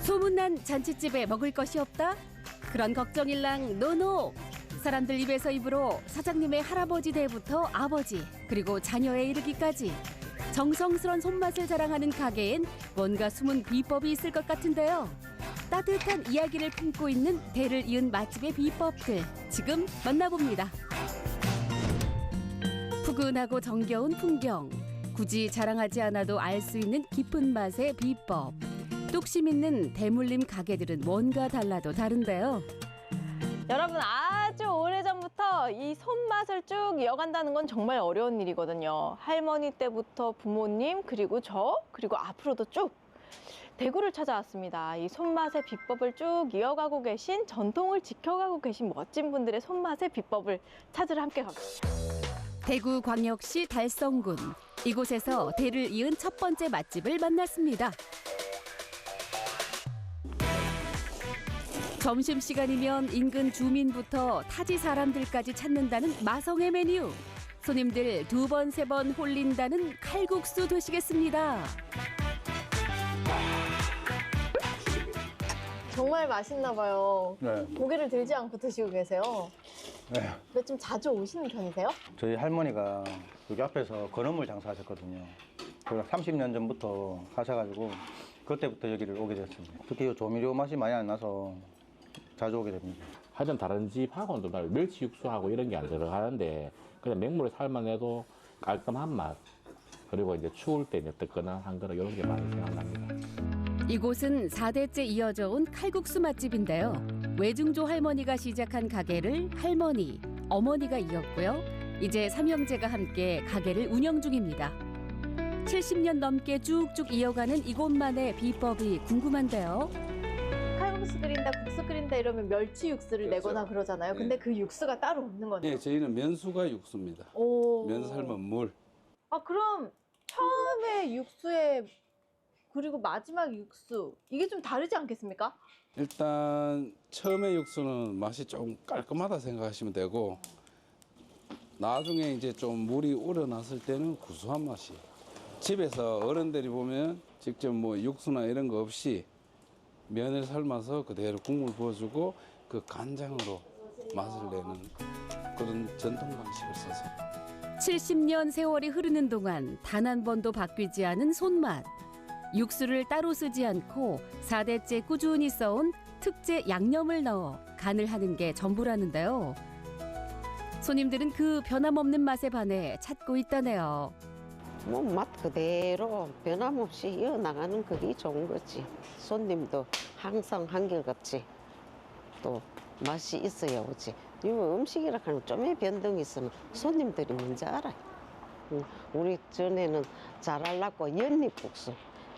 소문난 잔치집에 먹을 것이 없다? 그런 걱정일랑 노노! 사람들 입에서 입으로 사장님의 할아버지 대부터 아버지 그리고 자녀에 이르기까지 정성스런 손맛을 자랑하는 가게엔 뭔가 숨은 비법이 있을 것 같은데요. 따뜻한 이야기를 품고 있는 대를 이은 맛집의 비법들 지금 만나봅니다. 푸근하고 정겨운 풍경, 굳이 자랑하지 않아도 알 수 있는 깊은 맛의 비법. 뚝심 있는 대물림 가게들은 뭔가 달라도 다른데요. 여러분 아주 오래전부터 이 손맛을 쭉 이어간다는 건 정말 어려운 일이거든요. 할머니 때부터 부모님 그리고 저 그리고 앞으로도 쭉 대구를 찾아왔습니다. 이 손맛의 비법을 쭉 이어가고 계신 전통을 지켜가고 계신 멋진 분들의 손맛의 비법을 찾으러 함께 갑시다. 대구광역시 달성군 이곳에서 대를 이은 첫 번째 맛집을 만났습니다. 점심시간이면 인근 주민부터 타지 사람들까지 찾는다는 마성의 메뉴. 손님들 2번, 3번 홀린다는 칼국수 되시겠습니다. 정말 맛있나 봐요. 네. 고개를 들지 않고 드시고 계세요. 네. 근데 좀 자주 오시는 편이세요? 저희 할머니가 여기 앞에서 건어물 장사하셨거든요. 그래서 30년 전부터 하셔가지고 그때부터 여기를 오게 됐습니다. 특히 이 조미료 맛이 많이 안 나서 자주 오게 됩니다. 하여튼 다른 집하고는 좀 다르고 멸치 육수하고 이런 게 안 들어가는데 그냥 맹물에 삶아내도 깔끔한 맛 그리고 이제 추울 때 이제 뜨끈한 거나 이런 게 많이 생각납니다. 이곳은 4대째 이어져 온 칼국수 맛집인데요. 외중조 할머니가 시작한 가게를 할머니, 어머니가 이었고요. 이제 삼형제가 함께 가게를 운영 중입니다. 70년 넘게 쭉쭉 이어가는 이곳만의 비법이 궁금한데요. 칼국수 끓인다, 국수 끓인다 이러면 멸치 육수를 내거나 그러잖아요. 네. 근데 그 육수가 따로 없는 거네요. 네, 저희는 면수가 육수입니다. 오. 면 삶은 물. 아, 그럼 처음에 육수에 그리고 마지막 육수 이게 좀 다르지 않겠습니까? 일단 처음에 육수는 맛이 좀 깔끔하다 생각하시면 되고 나중에 이제 좀 물이 우러났을 때는 구수한 맛이. 집에서 어른들이 보면 직접 뭐 육수나 이런 거 없이 면을 삶아서 그대로 국물 부어주고 그 간장으로 맛을 내는 그런 전통 방식을 써서 70년 세월이 흐르는 동안 단 한 번도 바뀌지 않은 손맛. 육수를 따로 쓰지 않고 4대째 꾸준히 써온 특제 양념을 넣어 간을 하는 게 전부라는데요. 손님들은 그 변함없는 맛에 반해 찾고 있다네요. 뭐 맛 그대로 변함없이 이어나가는 그게 좋은 거지. 손님도 항상 한결같이 또 맛이 있어야 오지. 이 음식이라 하면 좀의 변동이 있으면 손님들이 먼저 알아요. 우리 전에는 잘하려고 연잎국수,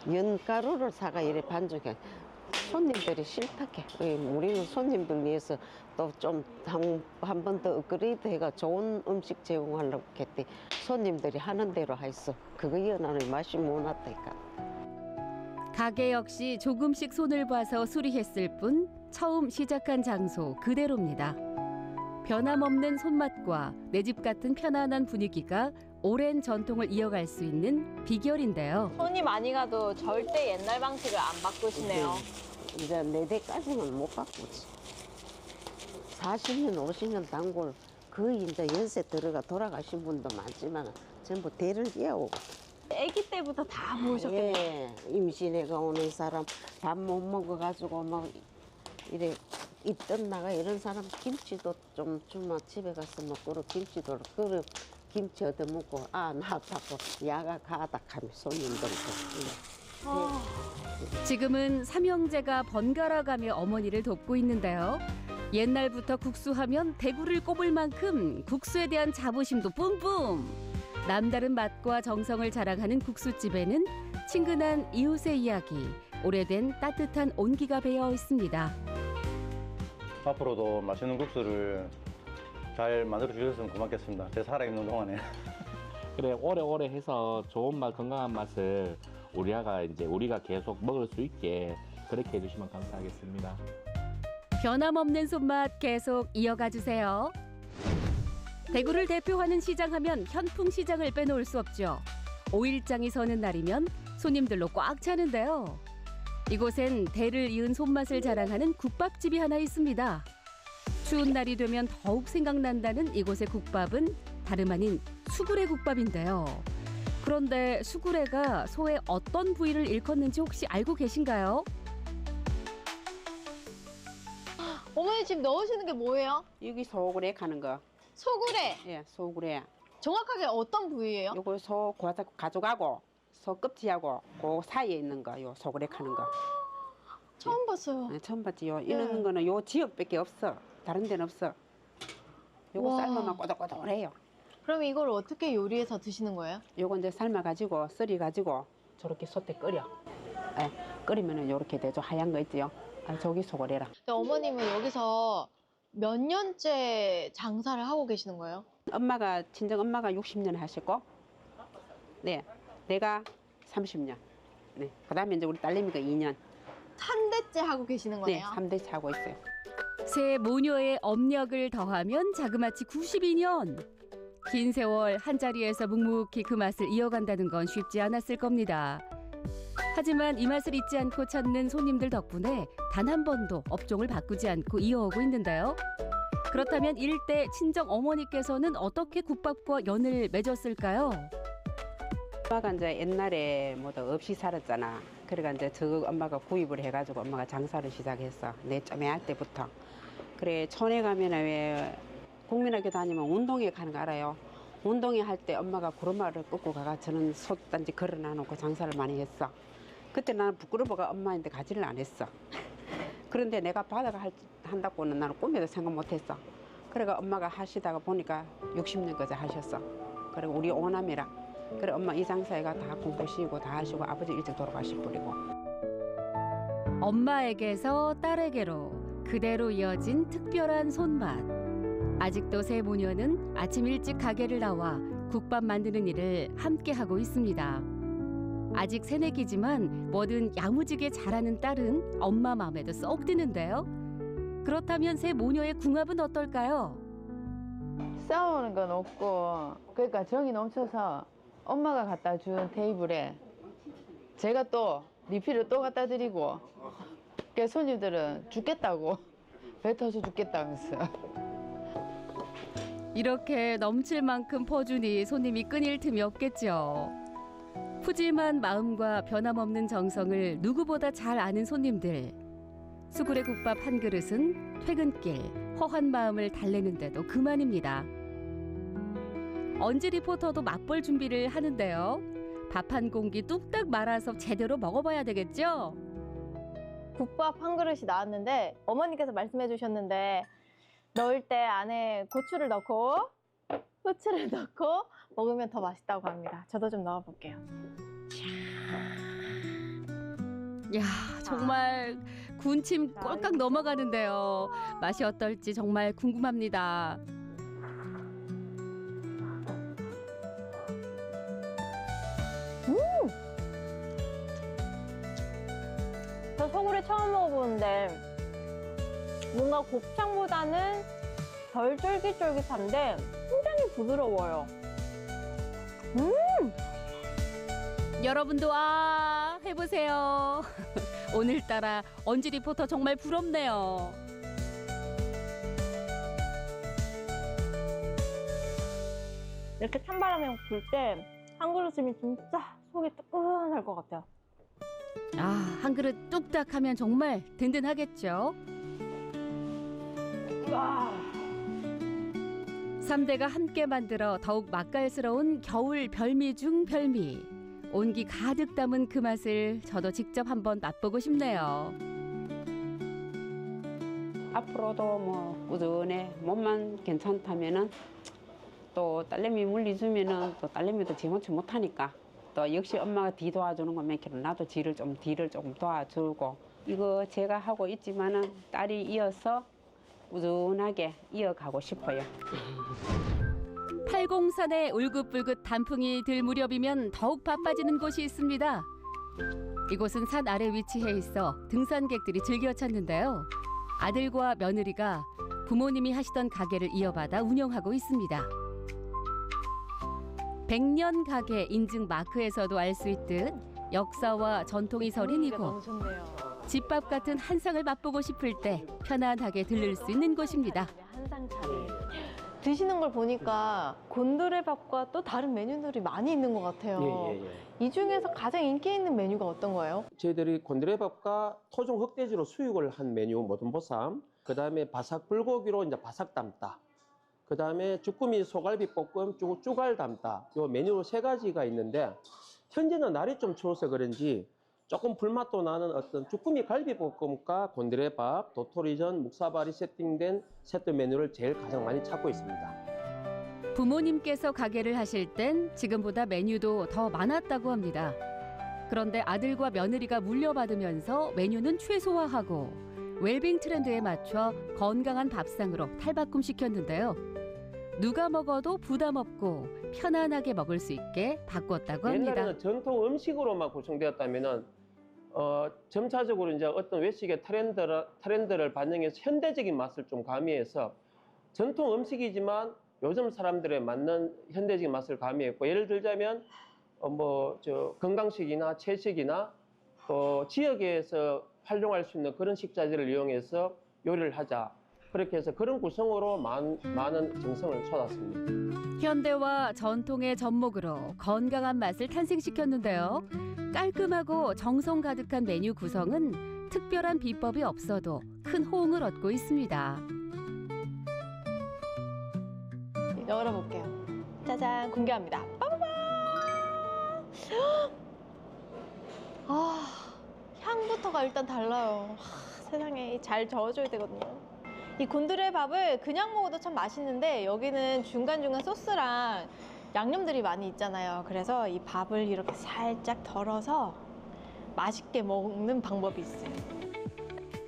연가루를 사가 이래 반죽해 손님들이 싫다게. 우리는 손님들 위해서 또 좀 한 번 더 업그레이드 해가 좋은 음식 제공하려고 했더니 손님들이 하는 대로 했어. 그거 연하는 맛이 못 났다니까. 가게 역시 조금씩 손을 봐서 수리했을 뿐 처음 시작한 장소 그대로입니다. 변함없는 손맛과 내 집 같은 편안한 분위기가 오랜 전통을 이어갈 수 있는 비결인데요. 손이 많이 가도 절대 옛날 방식을 안 바꾸시네요. 이제 4대까지는 못 바꾸지. 40년, 50년 단골 거의 이제 연세 들어가 돌아가신 분도 많지만 전부 대를 이어오고. 아기 때부터 다 모으셨겠네요. 예, 임신해가 오는 사람 밥 못 먹어가지고 막 이래 있던 나가 이런 사람 김치도 좀 주면 집에 가서 먹고 김치도 끓여 김치 얻어 먹고 나 아파고 야가 가다 하면 손님들도. 지금은 삼형제가 번갈아가며 어머니를 돕고 있는데요. 옛날부터 국수하면 대구를 꼽을 만큼 국수에 대한 자부심도 뿜뿜. 남다른 맛과 정성을 자랑하는 국수집에는 친근한 이웃의 이야기, 오래된 따뜻한 온기가 배어 있습니다. 앞으로도 맛있는 국수를 잘 만들어 주셨으면 고맙겠습니다. 제 살아있는 동안에. 그래 오래오래 해서 좋은 맛, 건강한 맛을 우리가 계속 먹을 수 있게 그렇게 해주시면 감사하겠습니다. 변함없는 손맛 계속 이어가 주세요. 대구를 대표하는 시장 하면 현풍시장을 빼놓을 수 없죠. 5일장이 서는 날이면 손님들로 꽉 차는데요. 이곳엔 대를 이은 손맛을 자랑하는 국밥집이 하나 있습니다. 추운 날이 되면 더욱 생각난다는 이곳의 국밥은 다름 아닌 수구레 국밥인데요. 그런데 수구레가 소의 어떤 부위를 일컫는지 혹시 알고 계신가요? 어머니 지금 넣으시는 게 뭐예요? 여기 소구레 하는 거. 소구레? 예, 소구레. 정확하게 어떤 부위예요? 요거 소 가져가고 소 껍질하고 그 사이에 있는 거, 요 소구레 하는 거. 처음 봤어요. 네, 처음 봤지요. 이런 거는 요 지역밖에 없어. 다른 데는 없어. 요거 와. 삶으면 꼬들꼬들해요. 그럼 이걸 어떻게 요리해서 드시는 거예요? 요거 이제 삶아가지고 썰어가지고 저렇게 솥에 끓여. 예, 끓이면은 요렇게 되죠. 하얀 거 있지요. 저기 소구레라. 근데 어머님은 여기서 몇 년째 장사를 하고 계시는 거예요? 엄마가 친정 엄마가 60년 하셨고, 네, 내가 30년. 네, 그다음에 이제 우리 딸내미가 2년. 3대째 하고 계시는 거네요? 네, 3대째 하고 있어요. 새 모녀의 업력을 더하면 자그마치 92년. 긴 세월 한자리에서 묵묵히 그 맛을 이어간다는 건 쉽지 않았을 겁니다. 하지만 이 맛을 잊지 않고 찾는 손님들 덕분에 단 한 번도 업종을 바꾸지 않고 이어오고 있는데요. 그렇다면 일대 친정 어머니께서는 어떻게 국밥과 연을 맺었을까요? 엄마가 이제 옛날에 뭐도 없이 살았잖아. 그러니까 이제 저 엄마가 구입을 해가지고 엄마가 장사를 시작했어. 내 쪼매할 때부터. 그래 촌에 가면은 왜 국민학교 다니면 운동회 가는 거 알아요? 운동회 할 때 엄마가 구르마를 끄고 가가 저는 솥단지 걸어놔놓고 장사를 많이 했어. 그때 나는 부끄러워가 엄마한테 가지를 안 했어. 그런데 내가 바다가 한다고는 나는 꿈에도 생각 못했어. 그래가 엄마가 하시다가 보니까 60년까지 하셨어. 그리고 우리 오남이라. 그래 엄마 이 장사에가 다 공부시고 다 하시고 아버지 일찍 돌아가실 분이고. 엄마에게서 딸에게로 그대로 이어진 특별한 손맛. 아직도 세 모녀는 아침 일찍 가게를 나와 국밥 만드는 일을 함께 하고 있습니다. 아직 새내기지만 뭐든 야무지게 잘하는 딸은 엄마 마음에도 쏙 드는데요. 그렇다면 세 모녀의 궁합은 어떨까요? 싸우는 건 없고 그러니까 정이 넘쳐서 엄마가 갖다 준 테이블에 제가 또 리필을 또 갖다 드리고 그 손님들은 죽겠다고 뱉어서 죽겠다면서 이렇게 넘칠 만큼 퍼주니 손님이 끊일 틈이 없겠죠. 푸짐한 마음과 변함없는 정성을 누구보다 잘 아는 손님들. 수구레 국밥 한 그릇은 퇴근길 허한 마음을 달래는데도 그만입니다. 언지 리포터도 맛볼 준비를 하는데요. 밥 한 공기 뚝딱 말아서 제대로 먹어봐야 되겠죠? 국밥 한 그릇이 나왔는데 어머니께서 말씀해 주셨는데 넣을 때 안에 고추를 넣고 후추를 넣고 먹으면 더 맛있다고 합니다. 저도 좀 넣어볼게요. 야, 정말 군침 꼴깍 넘어가는데요. 맛이 어떨지 정말 궁금합니다. 저 소굴에 처음 먹어보는데 뭔가 곱창보다는 덜 쫄깃쫄깃한데 굉장히 부드러워요. 여러분도 해보세요. 오늘따라 언지 리포터 정말 부럽네요. 이렇게 찬바람이 불 때 한 그릇이면 진짜 속이 뜨끈할 것 같아요. 한 그릇 뚝딱 하면 정말 든든하겠죠. 와. 3대가 함께 만들어 더욱 맛깔스러운 겨울 별미 중 별미. 온기 가득 담은 그 맛을 저도 직접 한번 맛보고 싶네요. 앞으로도 뭐 꾸준해 몸만 괜찮다면은 또 딸내미 물리주면은 또 딸내미도 지원치 못하니까 또 역시 엄마가 뒤 도와주는 거 몇 킬로 나도 뒤를 좀 도와주고 이거 제가 하고 있지만은 딸이 이어서 꾸준하게 이어가고 싶어요. 팔공산에 울긋불긋 단풍이 들 무렵이면 더욱 바빠지는 곳이 있습니다. 이곳은 산 아래 위치해 있어 등산객들이 즐겨 찾는데요. 아들과 며느리가 부모님이 하시던 가게를 이어받아 운영하고 있습니다. 100년 가게 인증 마크에서도 알 수 있듯 역사와 전통이 서린 이곳. 집밥 같은 한상을 맛보고 싶을 때 편안하게 들를 수 있는 곳입니다. 한상 차례. 드시는 걸 보니까 곤드레밥과 또 다른 메뉴들이 많이 있는 것 같아요. 이 중에서 가장 인기 있는 메뉴가 어떤 거예요? 저희들이 곤드레밥과 토종 흑돼지로 수육을 한 메뉴 모든보쌈, 그 다음에 바삭 불고기로 이제 바삭 담다, 그 다음에 주꾸미 소갈비 볶음 쭈갈 담다, 요 메뉴 3가지가 있는데 현재는 날이 좀 추워서 그런지 조금 불맛도 나는 어떤 주꾸미 갈비볶음과 곤드레밥, 도토리전, 묵사발이 세팅된 세트 메뉴를 제일 가장 많이 찾고 있습니다. 부모님께서 가게를 하실 땐 지금보다 메뉴도 더 많았다고 합니다. 그런데 아들과 며느리가 물려받으면서 메뉴는 최소화하고 웰빙 트렌드에 맞춰 건강한 밥상으로 탈바꿈시켰는데요. 누가 먹어도 부담 없고 편안하게 먹을 수 있게 바꿨다고 합니다. 옛날에는 전통 음식으로만 구성되었다면은 점차적으로 이제 어떤 외식의 트렌드를 반영해서 현대적인 맛을 좀 가미해서 전통 음식이지만 요즘 사람들에 맞는 현대적인 맛을 가미했고, 예를 들자면 건강식이나 채식이나 또 지역에서 활용할 수 있는 그런 식자재를 이용해서 요리를 하자. 그렇게 해서 그런 구성으로 많은 정성을 쏟았습니다. 현대와 전통의 접목으로 건강한 맛을 탄생시켰는데요. 깔끔하고 정성 가득한 메뉴 구성은 특별한 비법이 없어도 큰 호응을 얻고 있습니다. 열어볼게요. 짜잔, 공개합니다. 빠바바! 향부터가 일단 달라요. 세상에 잘 저어줘야 되거든요. 이 곤드레밥을 그냥 먹어도 참 맛있는데 여기는 중간중간 소스랑 양념들이 많이 있잖아요. 그래서 이 밥을 이렇게 살짝 덜어서 맛있게 먹는 방법이 있어요.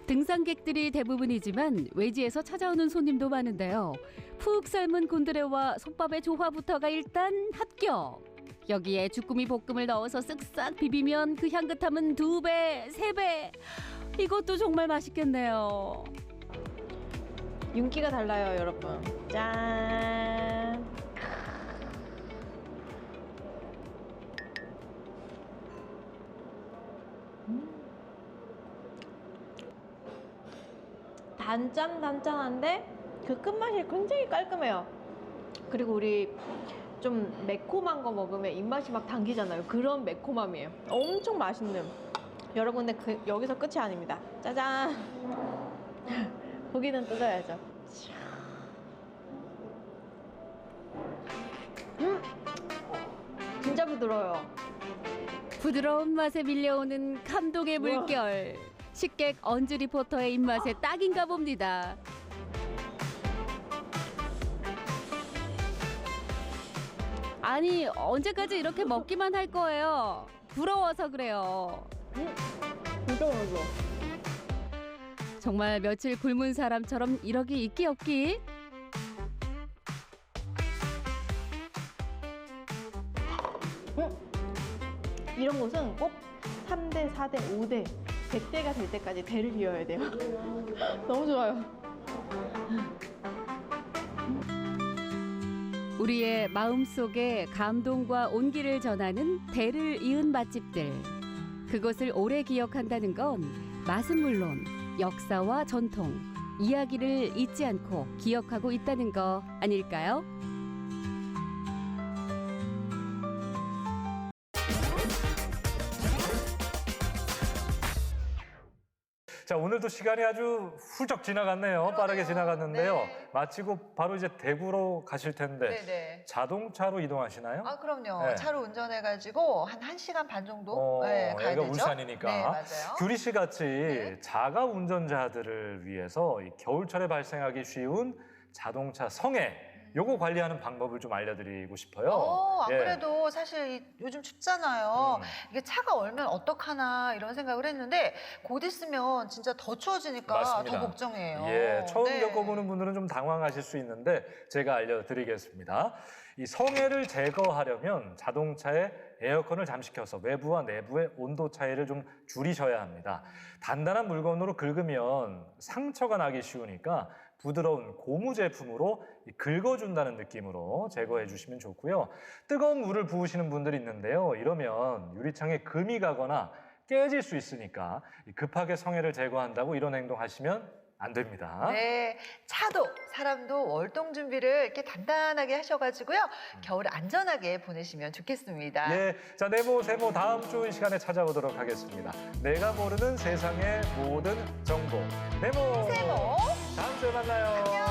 등산객들이 대부분이지만 외지에서 찾아오는 손님도 많은데요. 푹 삶은 곤드레와 솥밥의 조화부터가 일단 합격. 여기에 주꾸미 볶음을 넣어서 쓱싹 비비면 그 향긋함은 2배, 3배. 이것도 정말 맛있겠네요. 윤기가 달라요, 여러분. 짠. 단짠한데 그 끝맛이 굉장히 깔끔해요. 그리고 우리 좀 매콤한 거 먹으면 입맛이 막 당기잖아요. 그런 매콤함이에요. 엄청 맛있는. 여러분, 근데 여기서 끝이 아닙니다. 짜잔. 고기는 뜯어야죠. 진짜 부드러워요. 부드러운 맛에 밀려오는 감동의 물결. 식객 언주 리포터의 입맛에 딱인가 봅니다. 아니, 언제까지 이렇게 먹기만 할 거예요? 부러워서 그래요. 진짜 맛있어. 정말 며칠 굶은 사람처럼 이러기 있기 없기. 이런 곳은 꼭 3대, 4대, 5대, 100대가 될 때까지 대를 비워야 돼요. 너무 좋아요. 우리의 마음속에 감동과 온기를 전하는 대를 이은 맛집들. 그곳을 오래 기억한다는 건 맛은 물론 역사와 전통, 이야기를 잊지 않고 기억하고 있다는 거 아닐까요? 자, 오늘도 시간이 아주 훌쩍 지나갔네요. 빠르게 지나갔는데요. 네. 마치고 바로 이제 대구로 가실 텐데 네네. 자동차로 이동하시나요? 아, 그럼요. 네. 차로 운전해가지고 한 1시간 반 정도 가야 여기가 되죠. 울산이니까. 네, 맞아요. 규리 씨 같이 자가 운전자들을 위해서 이 겨울철에 발생하기 쉬운 자동차 성해 요거 관리하는 방법을 좀 알려드리고 싶어요. 안 예. 그래도 사실 요즘 춥잖아요. 이게 차가 얼면 어떡하나 이런 생각을 했는데 곧 있으면 진짜 더 추워지니까 맞습니다. 더 걱정이에요. 예, 처음 네. 겪어보는 분들은 좀 당황하실 수 있는데 제가 알려드리겠습니다. 이 성해를 제거하려면 자동차의 에어컨을 잠식혀서 외부와 내부의 온도 차이를 좀 줄이셔야 합니다. 단단한 물건으로 긁으면 상처가 나기 쉬우니까 부드러운 고무 제품으로 긁어준다는 느낌으로 제거해 주시면 좋고요. 뜨거운 물을 부으시는 분들이 있는데요. 이러면 유리창에 금이 가거나 깨질 수 있으니까 급하게 성해를 제거한다고 이런 행동하시면 안 됩니다. 네, 차도 사람도 월동 준비를 이렇게 단단하게 하셔가지고요. 겨울 안전하게 보내시면 좋겠습니다. 예, 자 네모 세모 다음 주 이 시간에 찾아오도록 하겠습니다. 내가 모르는 세상의 모든 정보 네모 세모 다음 주에 만나요. 안녕.